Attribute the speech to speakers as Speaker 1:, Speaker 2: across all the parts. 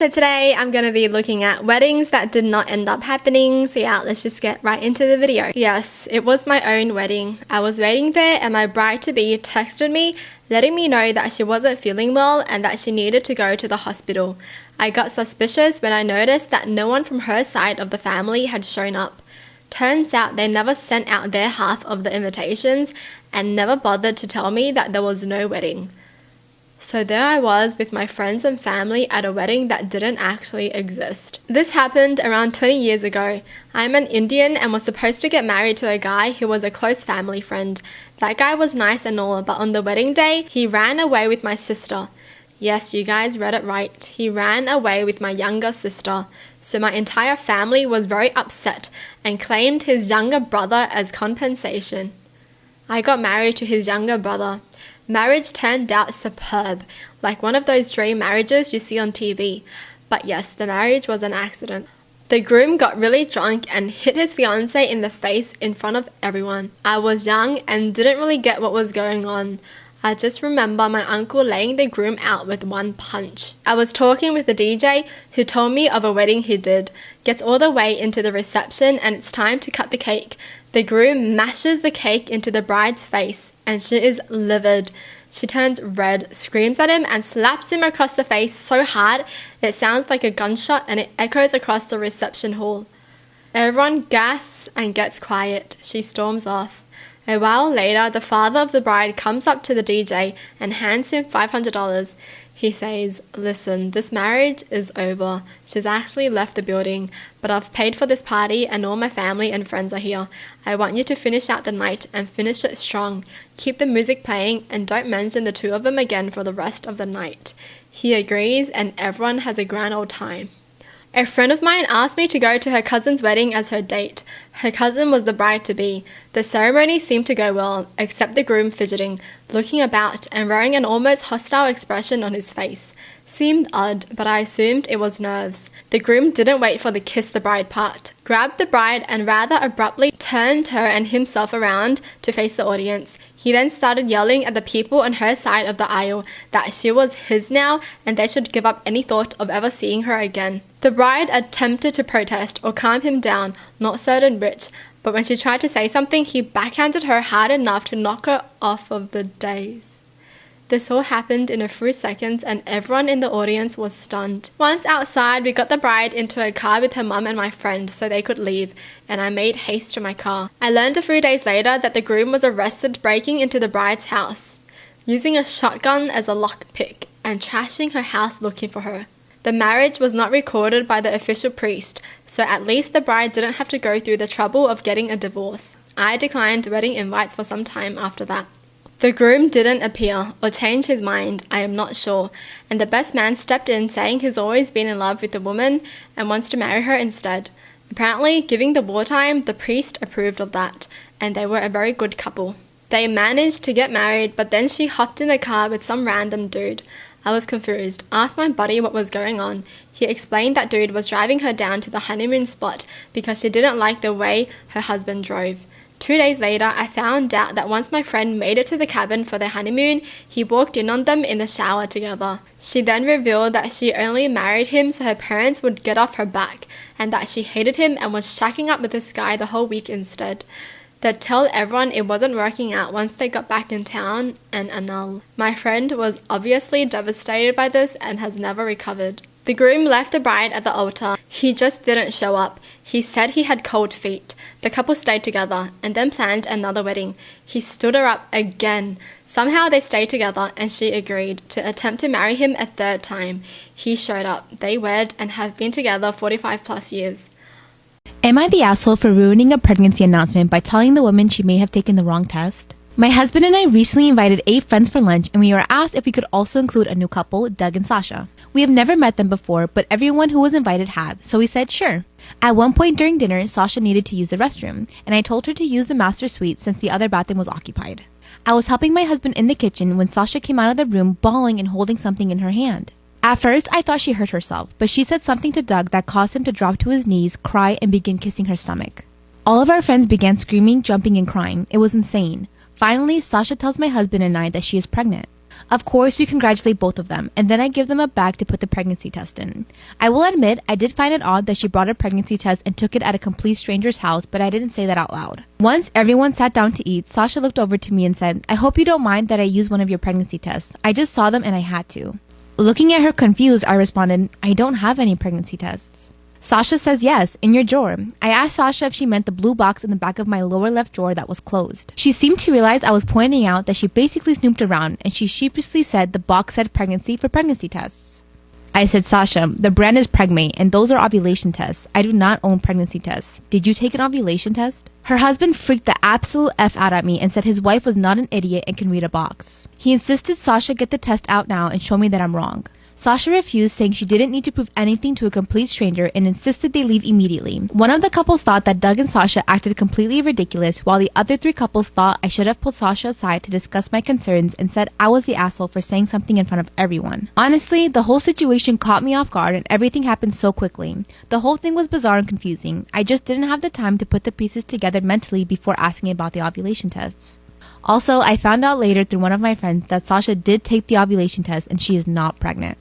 Speaker 1: So today I'm going to be looking at weddings that did not end up happening. So yeah, let's just get right into the video. Yes, it was my own wedding. I was waiting there and my bride-to-be texted me letting me know that she wasn't feeling well and that she needed to go to the hospital. I got suspicious when I noticed that no one from her side of the family had shown up. Turns out they never sent out their half of the invitations and never bothered to tell me that there was no wedding. So there I was with my friends and family at a wedding that didn't actually exist. This happened around 20 years ago. I'm an Indian and was supposed to get married to a guy who was a close family friend. That guy was nice and all, but on the wedding day, he ran away with my sister. Yes, you guys read it right. He ran away with my younger sister. So my entire family was very upset and claimed his younger brother as compensation. I got married to his younger brother. Marriage turned out superb, like one of those dream marriages you see on TV. But yes, the marriage was an accident. The groom got really drunk and hit his fiancée in the face in front of everyone. I was young and didn't really get what was going on. I just remember my uncle laying the groom out with one punch. I was talking with the DJ who told me of a wedding he did. Gets all the way into the reception and it's time to cut the cake. The groom mashes the cake into the bride's face and she is livid. She turns red, screams at him and slaps him across the face so hard it sounds like a gunshot and it echoes across the reception hall. Everyone gasps and gets quiet. She storms off. A while later, the father of the bride comes up to the DJ and hands him $500. He says, "Listen, this marriage is over. She's actually left the building, but I've paid for this party and all my family and friends are here. I want you to finish out the night and finish it strong. Keep the music playing and don't mention the two of them again for the rest of the night." He agrees and everyone has a grand old time. A friend of mine asked me to go to her cousin's wedding as her date. Her cousin was the bride-to-be. The ceremony seemed to go well, except the groom fidgeting, looking about and wearing an almost hostile expression on his face. Seemed odd, but I assumed it was nerves. The groom didn't wait for the kiss the bride part, grabbed the bride and rather abruptly turned her and himself around to face the audience. He then started yelling at the people on her side of the aisle that she was his now and they should give up any thought of ever seeing her again. The bride attempted to protest or calm him down, not certain which, but when she tried to say something, he backhanded her hard enough to knock her off of the dais. This all happened in a few seconds and everyone in the audience was stunned. Once outside, we got the bride into a car with her mum and my friend so they could leave, and I made haste to my car. I learned a few days later that the groom was arrested breaking into the bride's house, using a shotgun as a lockpick, and trashing her house looking for her. The marriage was not recorded by the official priest, so at least the bride didn't have to go through the trouble of getting a divorce. I declined wedding invites for some time after that. The groom didn't appear or change his mind, I am not sure, and the best man stepped in saying he's always been in love with the woman and wants to marry her instead. Apparently, giving the wartime, the priest approved of that, and they were a very good couple. They managed to get married, but then she hopped in a car with some random dude. I was confused, asked my buddy what was going on. He explained that dude was driving her down to the honeymoon spot because she didn't like the way her husband drove. 2 days later, I found out that once my friend made it to the cabin for their honeymoon, he walked in on them in the shower together. She then revealed that she only married him so her parents would get off her back, and that she hated him and was shacking up with this guy the whole week instead. They'd tell everyone it wasn't working out once they got back in town and annul. My friend was obviously devastated by this and has never recovered. The groom left the bride at the altar. He just didn't show up. He said he had cold feet. The couple stayed together and then planned another wedding. He stood her up again. Somehow they stayed together and she agreed to attempt to marry him a third time. He showed up. They wed and have been together 45 plus years.
Speaker 2: Am I the asshole for ruining a pregnancy announcement by telling the woman she may have taken the wrong test? My husband and I recently invited 8 friends for lunch and we were asked if we could also include a new couple, Doug and Sasha. We have never met them before, but everyone who was invited had, so we said sure. At one point during dinner, Sasha needed to use the restroom, and I told her to use the master suite since the other bathroom was occupied. I was helping my husband in the kitchen when Sasha came out of the room bawling and holding something in her hand. At first, I thought she hurt herself, but she said something to Doug that caused him to drop to his knees, cry, and begin kissing her stomach. All of our friends began screaming, jumping, and crying. It was insane. Finally, Sasha tells my husband and I that she is pregnant. Of course, we congratulate both of them, and then I give them a bag to put the pregnancy test in. I will admit, I did find it odd that she brought a pregnancy test and took it at a complete stranger's house, but I didn't say that out loud. Once everyone sat down to eat, Sasha looked over to me and said, "I hope you don't mind that I used one of your pregnancy tests. I just saw them and I had to." Looking at her confused, I responded, "I don't have any pregnancy tests." Sasha says yes, in your drawer. I asked Sasha if she meant the blue box in the back of my lower left drawer that was closed. She seemed to realize I was pointing out that she basically snooped around, and she sheepishly said the box said pregnancy for pregnancy tests. I said, "Sasha, the brand is Pregmate, and those are ovulation tests. I do not own pregnancy tests. Did you take an ovulation test?" Her husband freaked the absolute F out at me and said his wife was not an idiot and can read a box. He insisted Sasha get the test out now and show me that I'm wrong. Sasha refused, saying she didn't need to prove anything to a complete stranger and insisted they leave immediately. One of the couples thought that Doug and Sasha acted completely ridiculous, while the other 3 couples thought I should have pulled Sasha aside to discuss my concerns and said I was the asshole for saying something in front of everyone. Honestly, the whole situation caught me off guard and everything happened so quickly. The whole thing was bizarre and confusing. I just didn't have the time to put the pieces together mentally before asking about the ovulation tests. Also, I found out later through one of my friends that Sasha did take the ovulation test and she is not pregnant.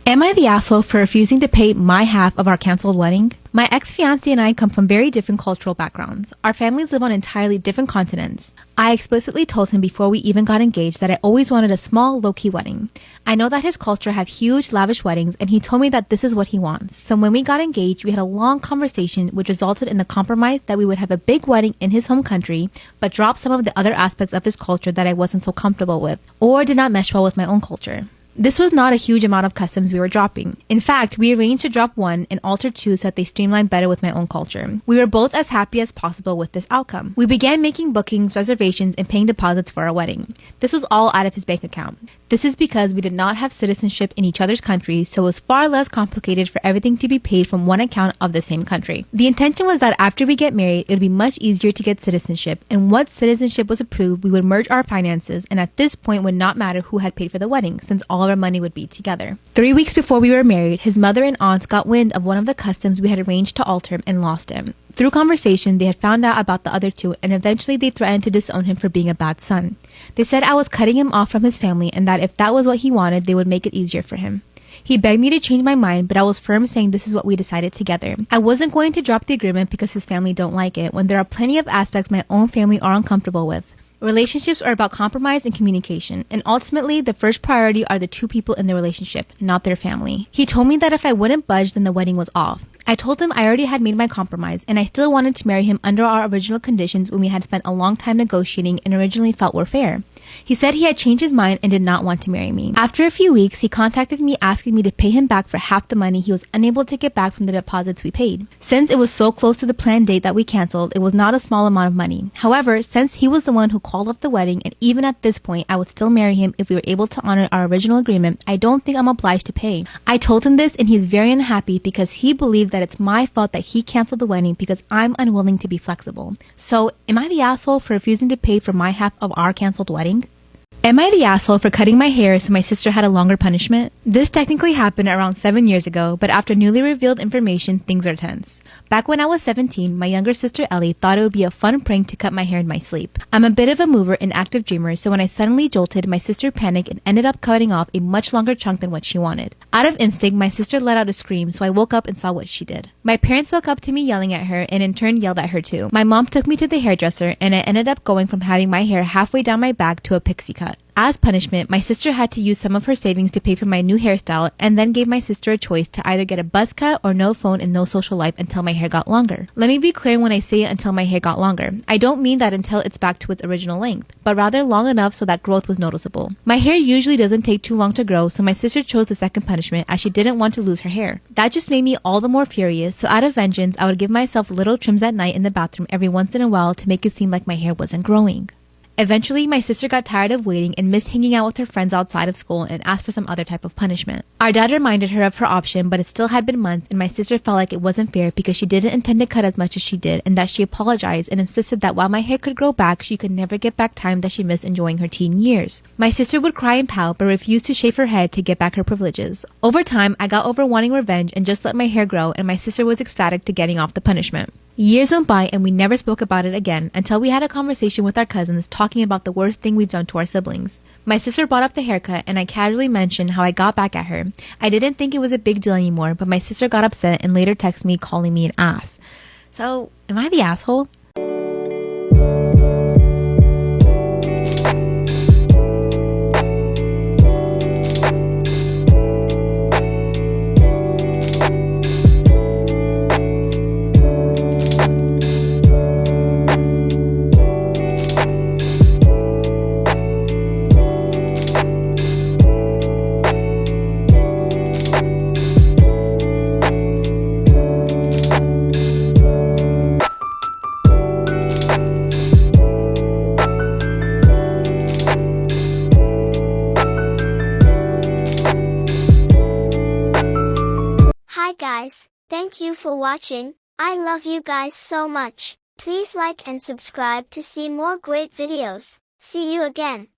Speaker 2: Am I the asshole for refusing to pay my half of our canceled wedding? My ex-fiancé and I come from very different cultural backgrounds. Our families live on entirely different continents. I explicitly told him before we even got engaged that I always wanted a small, low-key wedding. I know that his culture have huge, lavish weddings, and he told me that this is what he wants. So when we got engaged, we had a long conversation which resulted in the compromise that we would have a big wedding in his home country, but drop some of the other aspects of his culture that I wasn't so comfortable with, or did not mesh well with my own culture. This was not a huge amount of customs we were dropping. In fact, we arranged to drop 1 and alter 2 so that they streamlined better with my own culture. We were both as happy as possible with this outcome. We began making bookings, reservations, and paying deposits for our wedding. This was all out of his bank account. This is because we did not have citizenship in each other's countries, so it was far less complicated for everything to be paid from one account of the same country. The intention was that after we get married, it would be much easier to get citizenship, and once citizenship was approved, we would merge our finances, and at this point would not matter who had paid for the wedding, since all our money would be together. 3 weeks before we were married, his mother and aunts got wind of one of the customs we had arranged to alter and lost him. Through conversation, they had found out about the other 2, and eventually they threatened to disown him for being a bad son. They said I was cutting him off from his family and that if that was what he wanted, they would make it easier for him. He begged me to change my mind, but I was firm, saying this is what we decided together. I wasn't going to drop the agreement because his family don't like it, when there are plenty of aspects my own family are uncomfortable with. Relationships are about compromise and communication, and ultimately the first priority are the 2 people in the relationship, not their family. He told me that if I wouldn't budge, then the wedding was off. I told him I already had made my compromise, and I still wanted to marry him under our original conditions when we had spent a long time negotiating and originally felt were fair. He said he had changed his mind and did not want to marry me. After a few weeks, he contacted me asking me to pay him back for half the money he was unable to get back from the deposits we paid. Since it was so close to the planned date that we canceled, it was not a small amount of money. However, since he was the one who called off the wedding, and even at this point, I would still marry him if we were able to honor our original agreement, I don't think I'm obliged to pay. I told him this, and he's very unhappy because he believed that it's my fault that he canceled the wedding because I'm unwilling to be flexible. So, am I the asshole for refusing to pay for my half of our canceled wedding? Am I the asshole for cutting my hair so my sister had a longer punishment? This technically happened around 7 years ago, but after newly revealed information, things are tense. Back when I was 17, my younger sister Ellie thought it would be a fun prank to cut my hair in my sleep. I'm a bit of a mover and active dreamer, so when I suddenly jolted, my sister panicked and ended up cutting off a much longer chunk than what she wanted. Out of instinct, my sister let out a scream, so I woke up and saw what she did. My parents woke up to me yelling at her and in turn yelled at her too. My mom took me to the hairdresser, and I ended up going from having my hair halfway down my back to a pixie cut. As punishment, my sister had to use some of her savings to pay for my new hairstyle, and then gave my sister a choice to either get a buzz cut or no phone and no social life until my hair got longer. Let me be clear when I say until my hair got longer. I don't mean that until it's back to its original length, but rather long enough so that growth was noticeable. My hair usually doesn't take too long to grow, so my sister chose the second punishment as she didn't want to lose her hair. That just made me all the more furious, so out of vengeance, I would give myself little trims at night in the bathroom every once in a while to make it seem like my hair wasn't growing. Eventually, my sister got tired of waiting and missed hanging out with her friends outside of school and asked for some other type of punishment. Our dad reminded her of her option, but it still had been months, and my sister felt like it wasn't fair because she didn't intend to cut as much as she did, and that she apologized and insisted that while my hair could grow back, she could never get back time that she missed enjoying her teen years. My sister would cry and pout, but refused to shave her head to get back her privileges. Over time, I got over wanting revenge and just let my hair grow, and my sister was ecstatic to getting off the punishment. Years went by and we never spoke about it again until we had a conversation with our cousins talking talking about the worst thing we've done to our siblings. My sister brought up the haircut, and I casually mentioned how I got back at her. I didn't think it was a big deal anymore, but my sister got upset and later texted me calling me an ass. So, am I the asshole?
Speaker 3: Hi guys, thank you for watching. I love you guys so much. Please like and subscribe to see more great videos. See you again.